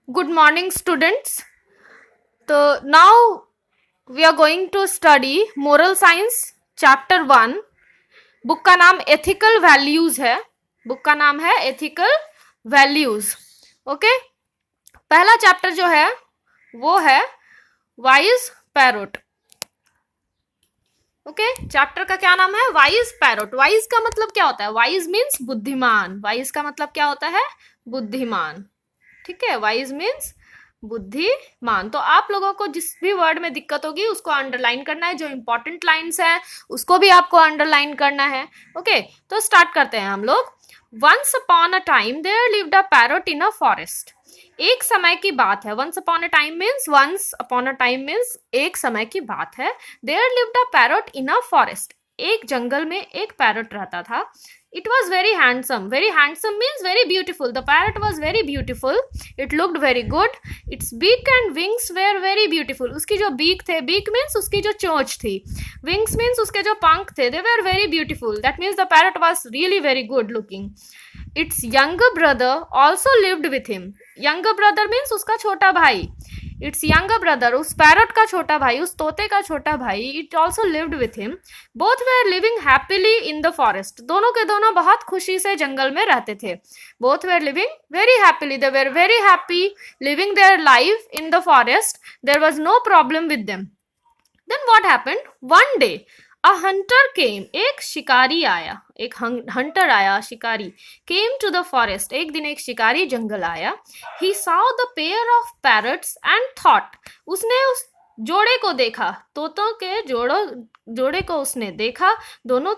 Good morning, students. So now we are going to study moral science chapter 1. Book का नाम ethical values है. Book का नाम है एथिकल वैल्यूज. ओके, पहला चैप्टर जो है वो है वाइज पैरोट. ओके, चैप्टर का क्या नाम है? Wise parrot. वाइज का मतलब क्या होता है? वाइज मीन्स बुद्धिमान. वाइज का मतलब क्या होता है? बुद्धिमान. ठीक है, वाइज मीन्स बुद्धिमान. तो आप लोगों को जिस भी वर्ड में दिक्कत होगी उसको अंडरलाइन करना है. जो इंपॉर्टेंट लाइंस हैं उसको भी आपको अंडरलाइन करना है. ओके, तो स्टार्ट करते हैं हम लोग. Once upon a time there lived a parrot in a forest. एक समय की बात है. Once upon a time means एक समय की बात है. There lived a parrot in a forest. एक जंगल में एक पैरोट रहता था. It was very handsome. Very handsome means very beautiful. The parrot was very beautiful. It looked very good. Its beak and wings were very beautiful. उसकी जो beak थे, beak means उसकी जो चोंच थी, wings means उसके जो पंख थे, they were very beautiful. That means the parrot was really very good looking. Its younger brother also lived with him. Younger brother means उसका छोटा भाई. इट्स यंगर ब्रदर, उस पैरट का छोटा भाई, उस तोते का छोटा भाई, it also lived with him. Both were living happily in the forest. दोनों के दोनों बहुत खुशी से जंगल में रहते थे. Both were living very happily. They were very happy living their life in the forest. There was no problem with them. Then what happened? One day a hunter came. एक शिकारी आया. एक हंटर आया, शिकारी. Came to the forest. एक दिन एक शिकारी जंगल आया. He saw the pair of parrots and thought. उसने उस जोड़े को देखा. तोतों के जोड़े को उसने देखा. दोनों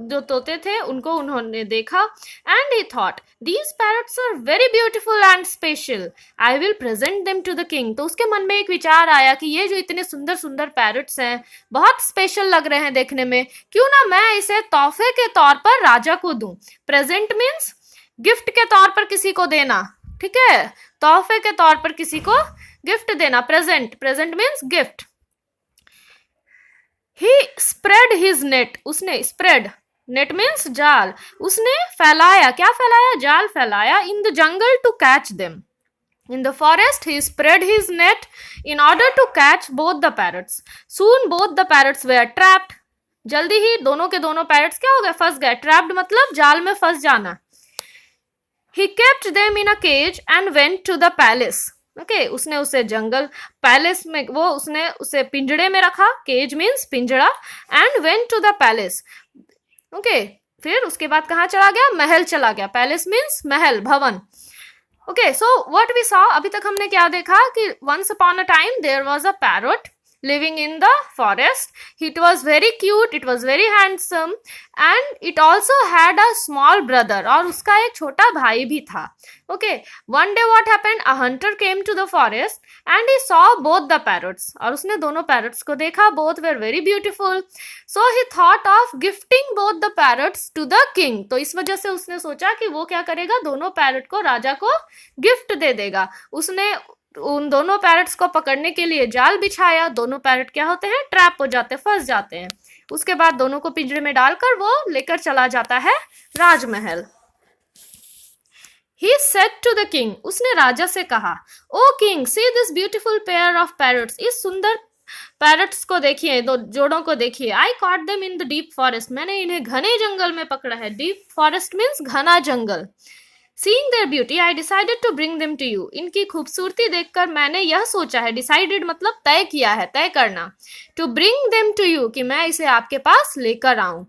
जो तोते थे उनको उन्होंने देखा. And he thought these parrots are very beautiful and special. I will present them to the king. तो उसके मन में एक विचार आया कि ये जो इतने सुंदर सुंदर पैरट्स हैं, बहुत स्पेशल लग रहे हैं देखने में, क्यों ना मैं इसे तोहफे के तौर पर राजा को दूं. प्रेजेंट मीन्स गिफ्ट के तौर पर किसी को देना. ठीक है, तोहफे के तौर पर किसी को गिफ्ट देना. Present means gift. He spread his net. उसने स्प्रेड, नेट मीन्स जाल, उसने फैलाया. क्या फैलाया? जाल फैलाया. In the jungle to catch them. In the forest, he spread his net in order to catch both the parrots. Soon both the parrots were trapped. जल्दी ही दोनों के दोनों पैरट्स क्या हो गए? फंस गए. ट्रैप्ड मतलब जाल में फंस जाना. He kept them in a cage and went to the palace. Okay, उसने उसे जंगल पैलेस में, वो उसने उसे पिंजड़े में रखा. केज मीन्स पिंजड़ा. And went to the palace. Okay, फिर उसके बाद कहाँ चला गया? महल चला गया. पैलेस मीन्स महल, भवन. Okay, so what we saw, अभी तक हमने क्या देखा कि once upon a time there was a parrot living in the forest. It was very cute, it was very handsome, and it also had a small brother. और उसका एक छोटा भाई भी था. Okay, one day what happened? A hunter came to the forest and he saw both the parrots. और उसने दोनों parrots को देखा. Both were very beautiful. So he thought of gifting both the parrots to the king. तो इस वजह से उसने सोचा कि वो क्या करेगा? दोनों पैरट को राजा को गिफ्ट दे देगा. उसने उन दोनों पैरट्स को पकड़ने के लिए जाल बिछाया. दोनों पैरट क्या होते हैं? ट्रैप हो जाते हैं, फंस जाते हैं. उसके बाद दोनों को पिंजरे में डालकर वो लेकर चला जाता है राजमहल. He said to the king. उसने राजा से कहा, oh king, see this beautiful pair of parrots. इस सुंदर पैरट्स को देखिए, दो जोड़ों को देखिए. आई cot them in the deep forest. मैंने इन्हें घने जंगल में पकड़ा है. डीप फॉरेस्ट मीन्स घना जंगल. Seeing their beauty, I decided to bring them to you. इनकी खूबसूरती देखकर मैंने यह सोचा है. Decided मतलब तय किया है, तय करना. To bring them to you, कि मैं इसे आपके पास लेकर आऊं.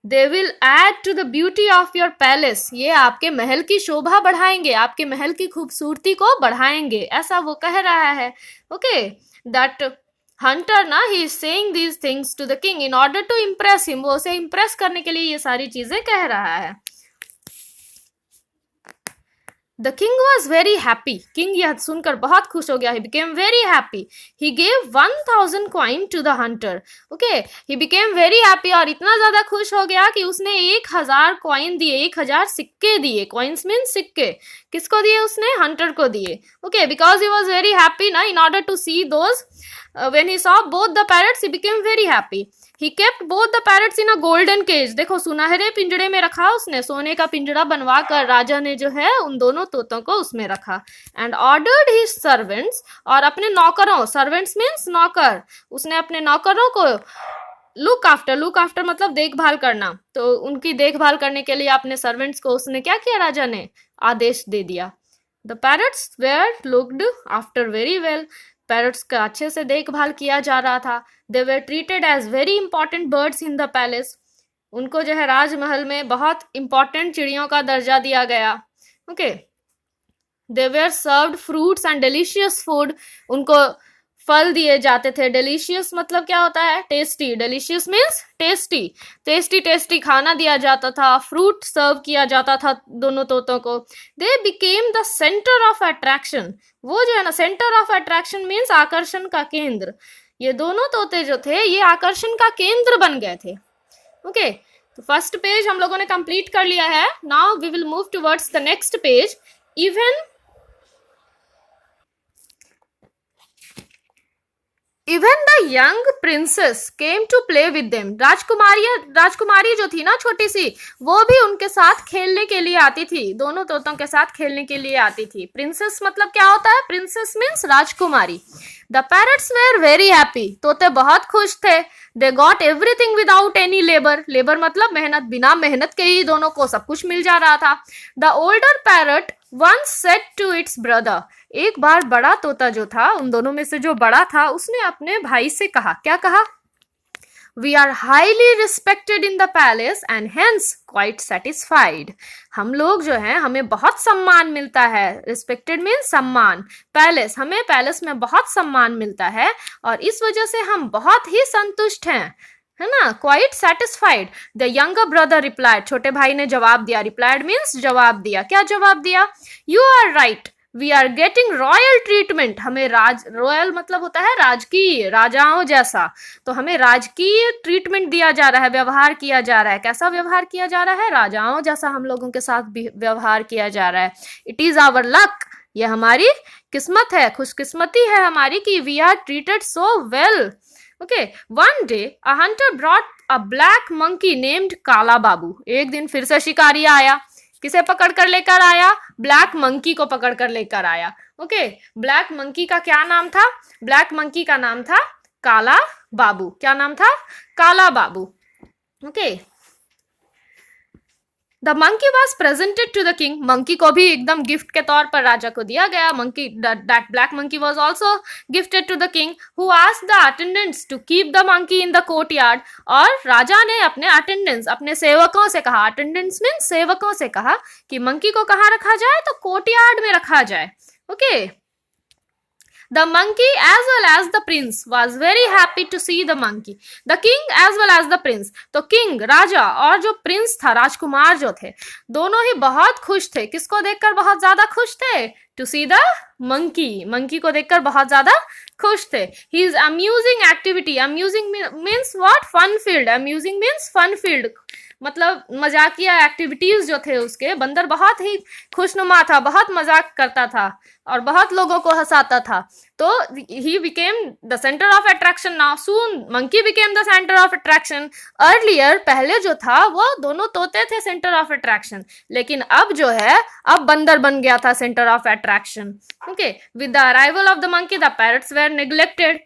They will add to the beauty of your palace. ये आपके महल की शोभा बढ़ाएंगे, आपके महल की खूबसूरती को बढ़ाएंगे, ऐसा वो कह रहा है. Okay, that hunter ना, he is saying these things to the king in order to impress him. वो उसे impress करने के लिए ये सारी चीजें कह रहा है. The king was very happy. King यह सुनकर बहुत खुश हो गया. He became very happy. He gave 1,000 coin to the hunter. Okay, he became very happy. और इतना ज्यादा खुश हो गया कि उसने 1,000 कॉइन दिए, 1,000 सिक्के दिए. Coins means सिक्के. किसको दिए? उसने हंटर को दिए. Okay, because he was very happy ना, in order to see those when he saw both the parrots, he became very happy. He kept both the parrots in a golden cage, देखो सुनहरे पिंजड़े में रखा उसने, सोने का पिंजड़ा बनवा कर राजा ने जो है उन दोनों तोतों को उसमें रखा। एंड ऑर्डर्ड हिज सर्वेंट्स, और अपने नौकरों, सर्वेंट्स मीन्स नौकर, उसने अपने नौकरों को लुक आफ्टर मतलब देखभाल करना, तो उनकी देखभाल करने के लिए अपने सर्वेंट्स को उसने क्या किया, राजा ने आदेश दे दिया। The parrots were looked after very well, parrots का अच्छे से देखभाल किया जा रहा था। They were treated as very important birds in the palace, उनको जो है राजमहल में बहुत इंपॉर्टेंट चिड़ियों का दर्जा दिया गया। Okay, they were served fruits and delicious food, उनको फल दिए जाते थे। डिलीशियस मतलब क्या होता है, tasty, delicious means tasty, tasty tasty खाना दिया जाता था, फ्रूट सर्व किया जाता था दोनों तोतों को। They became the centre of attraction, वो जो है ना, सेंटर ऑफ अट्रैक्शन मीन्स आकर्षण का केंद्र, ये दोनों तोते जो थे ये आकर्षण का केंद्र बन गए थे। ओके, तो फर्स्ट पेज हम लोगों ने कंप्लीट कर लिया है। Now we will move towards the next page. Even the young princess came to play with them. राजकुमारी जो थी ना छोटी सी, वो भी उनके साथ खेलने के लिए आती थी, दोनों तोतों के साथ खेलने के लिए आती थी। प्रिंसेस मतलब क्या होता है, princess means Rajkumari. The parrots where very happy, तोते बहुत खुश थे। They got everything without any labour, labour मतलब मेहनत, बिना मेहनत के ही दोनों को सब कुछ मिल जा रहा था। The older parrot once said to its brother, एक बार बड़ा तोता जो था, उन दोनों में से जो बड़ा था, उसने अपने भाई से कहा, क्या कहा, We are highly respected in the palace and hence quite satisfied. हम लोग जो हैं, हमें बहुत सम्मान मिलता है, respected means सम्मान, पैलेस, हमें पैलेस में बहुत सम्मान मिलता है और इस वजह से हम बहुत ही संतुष्ट हैं, है ना, quite satisfied. The younger brother replied, छोटे भाई ने जवाब दिया, रिप्लाइड मीन्स जवाब दिया, क्या जवाब दिया, you are right, we are getting royal treatment, हमें रॉयल मतलब होता है राजकीय, राजाओं जैसा, तो हमें राजकीय ट्रीटमेंट दिया जा रहा है, व्यवहार किया जा रहा है। कैसा व्यवहार किया जा रहा है, राजाओं जैसा हम लोगों के साथ भी व्यवहार किया जा रहा है। इट इज आवर लक, ये हमारी किस्मत है, खुशकिस्मती है हमारी कि we are treated so well. Okay, one day a hunter brought a black monkey named काला बाबू, एक दिन फिर से शिकारी आया, किसे पकड़ कर लेकर आया, ब्लैक मंकी को पकड़ कर लेकर आया। ओके, ब्लैक मंकी का क्या नाम था, ब्लैक मंकी का नाम था काला बाबू, क्या नाम था, Kala Babu. Okay, the monkey was presented to the king, monkey को भी एकदम गिफ्ट के तौर पर राजा को दिया गया। Monkey, that black monkey was also gifted to the king, who asked the attendants to keep the monkey in the courtyard, और राजा ने अपने अटेंडेंट्स, अपने सेवकों से कहा, अटेंडेंट्स मीन सेवकों से कहा कि मंकी को कहाँ रखा जाए, तो कोर्ट यार्ड में रखा जाए। Okay, The monkey as well as the prince was very happy to see the monkey. The king as well as the prince. तो king, राजा, और जो प्रिंस था, राजकुमार जो थे, दोनों ही बहुत खुश थे। किसको देखकर बहुत ज्यादा खुश थे, to see the monkey, monkey को देखकर बहुत ज्यादा खुश थे। His amusing activity, amusing means what, fun filled, amusing means fun filled, मतलब मजाकिया एक्टिविटीज जो थे उसके, बंदर बहुत ही खुशनुमा था, बहुत मजाक करता था और बहुत लोगों को हंसाता था। तो he became the centre of attraction. Now soon monkey became the centre of attraction. Earlier, पहले जो था वो दोनों तोते थे सेंटर ऑफ अट्रैक्शन, लेकिन अब जो है, अब बंदर बन गया था centre of attraction. Okay, with the arrival of the monkey the parrots were neglected.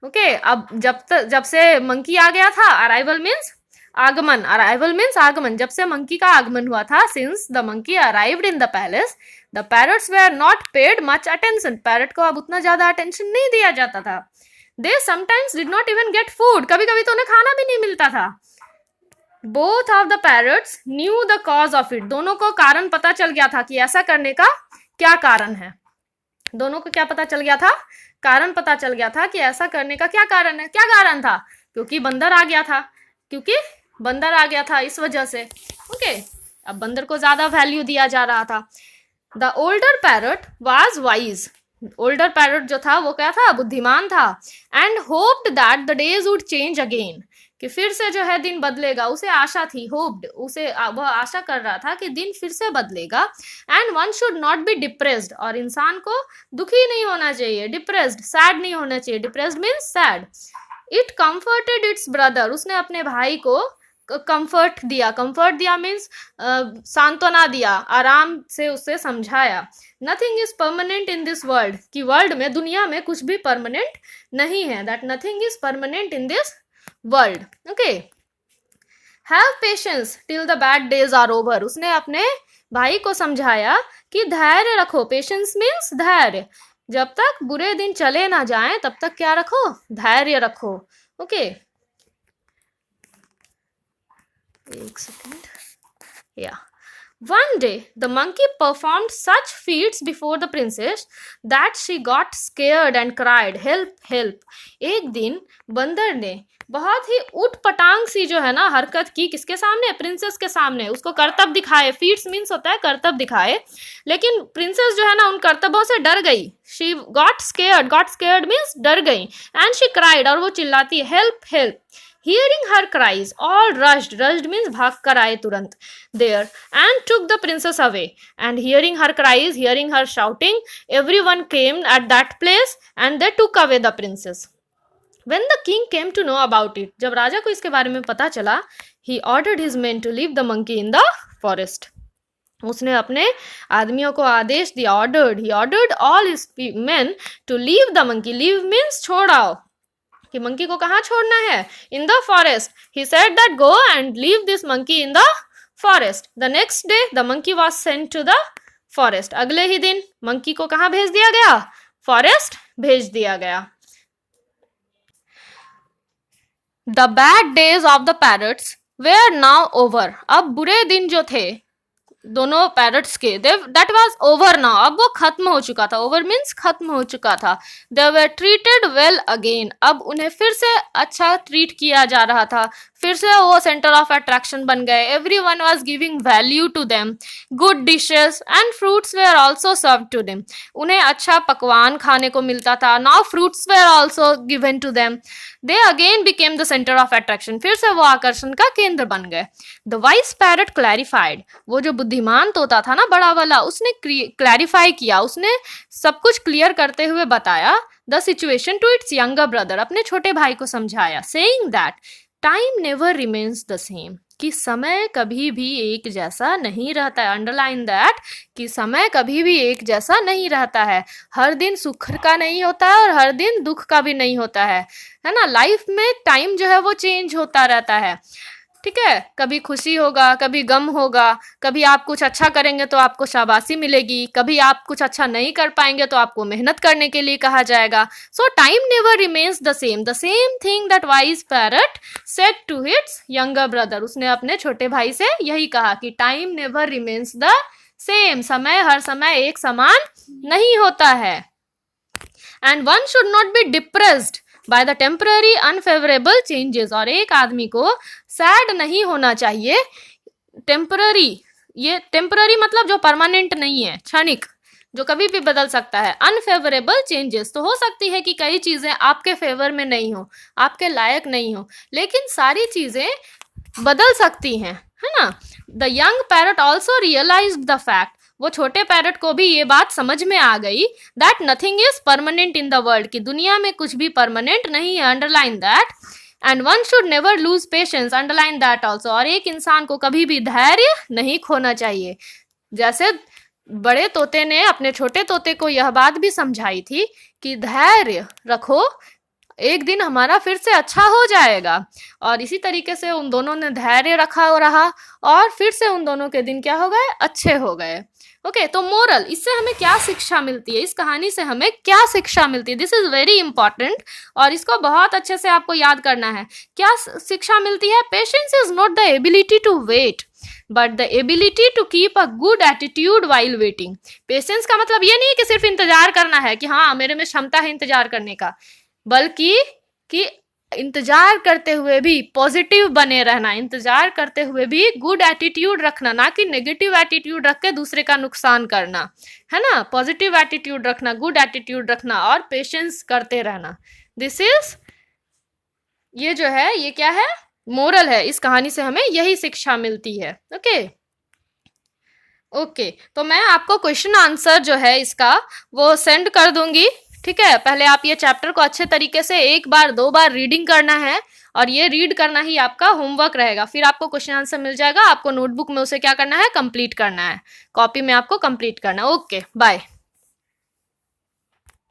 Okay, अब जब से मंकी आ गया था, अराइवल मीन्स आगमन, अराइवल मीन्स आगमन, जब से मंकी का आगमन हुआ था, since the monkey arrived in the palace the parrots were not paid much attention, parrot को अब उतना ज्यादा अटेंशन नहीं दिया जाता था। They sometimes did not even get food, कभी कभी तो उन्हें खाना भी नहीं मिलता था। Both of the parrots new the cause of it, दोनों को कारण पता चल गया था कि ऐसा करने का क्या कारण है, दोनों को क्या पता चल गया था, कारण पता चल गया था कि ऐसा करने का क्या कारण है। क्या कारण था, क्योंकि बंदर आ गया था, क्योंकि बंदर आ गया था, इस वजह से। ओके, अब बंदर को ज्यादा वैल्यू दिया जा रहा था। The older parrot was wise, older parrot जो था वो क्या था, बुद्धिमान था। And hoped that the days would change again, कि फिर से जो है दिन बदलेगा, उसे आशा थी, होप्ड, उसे वह आशा कर रहा था कि दिन फिर से बदलेगा। And one should not be depressed, और इंसान को दुखी नहीं होना चाहिए, डिप्रेस्ड, सैड नहीं होना चाहिए, depressed means sad. It comforted it's brother, उसने अपने भाई को कंफर्ट दिया, कंफर्ट दिया मीन्स सांत्वना दिया, आराम से उसे समझाया। Nothing is permanent in this world, कि वर्ल्ड में, दुनिया में कुछ भी परमानेंट नहीं है, that nothing is permanent in this world. Okay, have patience till the bad days are over, उसने अपने भाई को समझाया कि धैर्य रखो, पेशेंस मीन्स धैर्य, जब तक बुरे दिन चले ना जाएं तब तक क्या रखो, धैर्य रखो। ओके, एक सेकेंड, या one day the monkey performed such feats before the princess that she got scared and cried help help। एक दिन बंदर ने बहुत ही उठ पटांग सी जो है ना हरकत की, किसके सामने, प्रिंसेस के सामने, उसको करतब दिखाए, फीट्स मीन्स होता है करतब दिखाए, लेकिन प्रिंसेस जो है ना उन करतबों से डर गई। शी गॉट स्केयर्ड मीन्स डर गई, एंड शी क्राइड, और वो चिल्लाती है help help. Hearing her cries, all rushed means भाग कर आए तुरंत there, and took the princess away, and hearing her cries, hearing her shouting, everyone came at that place and they took away the princess. When the king came to know about it, जब राजा को इसके बारे में पता चला, he ordered his men to leave the monkey in the forest, उसने अपने आदमियों को आदेश दिया, he ordered all his men to leave the monkey, leave means छोड़ आओ, कि मंकी को कहाँ छोड़ना है, in the forest. He said that go and leave this monkey in the forest. The next day the monkey was sent to the forest, अगले ही दिन मंकी को कहाँ भेज दिया गया, फॉरेस्ट भेज दिया गया। The bad days of the parrots were now over, अब बुरे दिन जो थे दोनों पैरट्स के, दैट वाज ओवर नाउ, अब वो खत्म हो चुका था, ओवर मीन्स खत्म हो चुका था। दे वर ट्रीटेड वेल अगेन, अब उन्हें फिर से अच्छा ट्रीट किया जा रहा था, फिर से वो सेंटर ऑफ अट्रैक्शन बन गए। Everyone was giving value to them, good dishes and fruits were also served to them, उन्हें अच्छा पकवान खाने को मिलता था। Now fruits were also given to them, they again became the centre of attraction, फिर से वो आकर्षण का केंद्र बन गए। द वाइज पैरट क्लैरिफाइड, वो जो बुद्धिमान तोता था ना बड़ा वाला, उसने क्लैरिफाई किया, उसने सब कुछ क्लियर करते हुए बताया the situation to its younger brother, अपने छोटे भाई को समझाया, saying that time never remains the same, कि समय कभी भी एक जैसा नहीं रहता है। अंडरलाइन दैट, कि समय कभी भी एक जैसा नहीं रहता है, हर दिन सुख का नहीं होता है और हर दिन दुख का भी नहीं होता है ना। लाइफ में टाइम जो है वो चेंज होता रहता है, ठीक है, कभी खुशी होगा, कभी गम होगा, कभी आप कुछ अच्छा करेंगे तो आपको शाबाशी मिलेगी, कभी आप कुछ अच्छा नहीं कर पाएंगे तो आपको मेहनत करने के लिए कहा जाएगा। So time never remains the same thing that wise parrot said to its younger brother, उसने अपने छोटे भाई से यही कहा कि time never remains the same, समय हर समय एक समान नहीं होता है। And one should not be depressed by the temporary unfavourable changes, और एक आदमी को सैड नहीं होना चाहिए। टेम्पररी, ये टेम्पररी मतलब जो परमानेंट नहीं है, क्षणिक, जो कभी भी बदल सकता है। अनफेवरेबल चेंजेस, तो हो सकती है कि कई चीजें आपके फेवर में नहीं हो, आपके लायक नहीं हो, लेकिन सारी चीजें बदल सकती हैं, है ना। The young parrot also realised the fact, वो छोटे पैरट को भी ये बात समझ में आ गई that nothing is permanent in the world, कि दुनिया में कुछ भी परमानेंट नहीं है। Underline that, and one should never lose patience, underline that also, और एक इंसान को कभी भी धैर्य नहीं खोना चाहिए। जैसे बड़े तोते ने अपने छोटे तोते को यह बात भी समझाई थी कि धैर्य रखो, एक दिन हमारा फिर से अच्छा हो जाएगा, और इसी तरीके से उन दोनों ने धैर्य रखा रहा और फिर से उन दोनों के दिन क्या हो गए, अच्छे हो गए। ओके, तो मोरल, इससे हमें क्या शिक्षा मिलती है, इस कहानी से हमें क्या शिक्षा मिलती है, दिस इज वेरी इंपॉर्टेंट, और इसको बहुत अच्छे से आपको याद करना है। क्या शिक्षा मिलती है? Patience is not the ability to wait but the ability to keep a good attitude while waiting. Patience का मतलब ये नहीं है कि सिर्फ इंतजार करना है, कि हाँ मेरे में क्षमता है इंतजार करने का, बल्कि कि इंतजार करते हुए भी पॉजिटिव बने रहना, इंतजार करते हुए भी गुड एटीट्यूड रखना, ना कि नेगेटिव एटीट्यूड रख के दूसरे का नुकसान करना, है ना। पॉजिटिव एटीट्यूड रखना, गुड एटीट्यूड रखना और पेशेंस करते रहना, दिस इज, ये जो है ये क्या है, मोरल है। इस कहानी से हमें यही शिक्षा मिलती है। ओके, तो मैं आपको क्वेश्चन आंसर जो है इसका वो सेंड कर दूंगी ठीक है, पहले आप ये चैप्टर को अच्छे तरीके से 1 बार 2 बार रीडिंग करना है और ये रीड करना ही आपका होमवर्क रहेगा। फिर आपको क्वेश्चन आंसर मिल जाएगा, आपको नोटबुक में उसे क्या करना है, कंप्लीट करना है, कॉपी में आपको कंप्लीट करना है। Okay bye.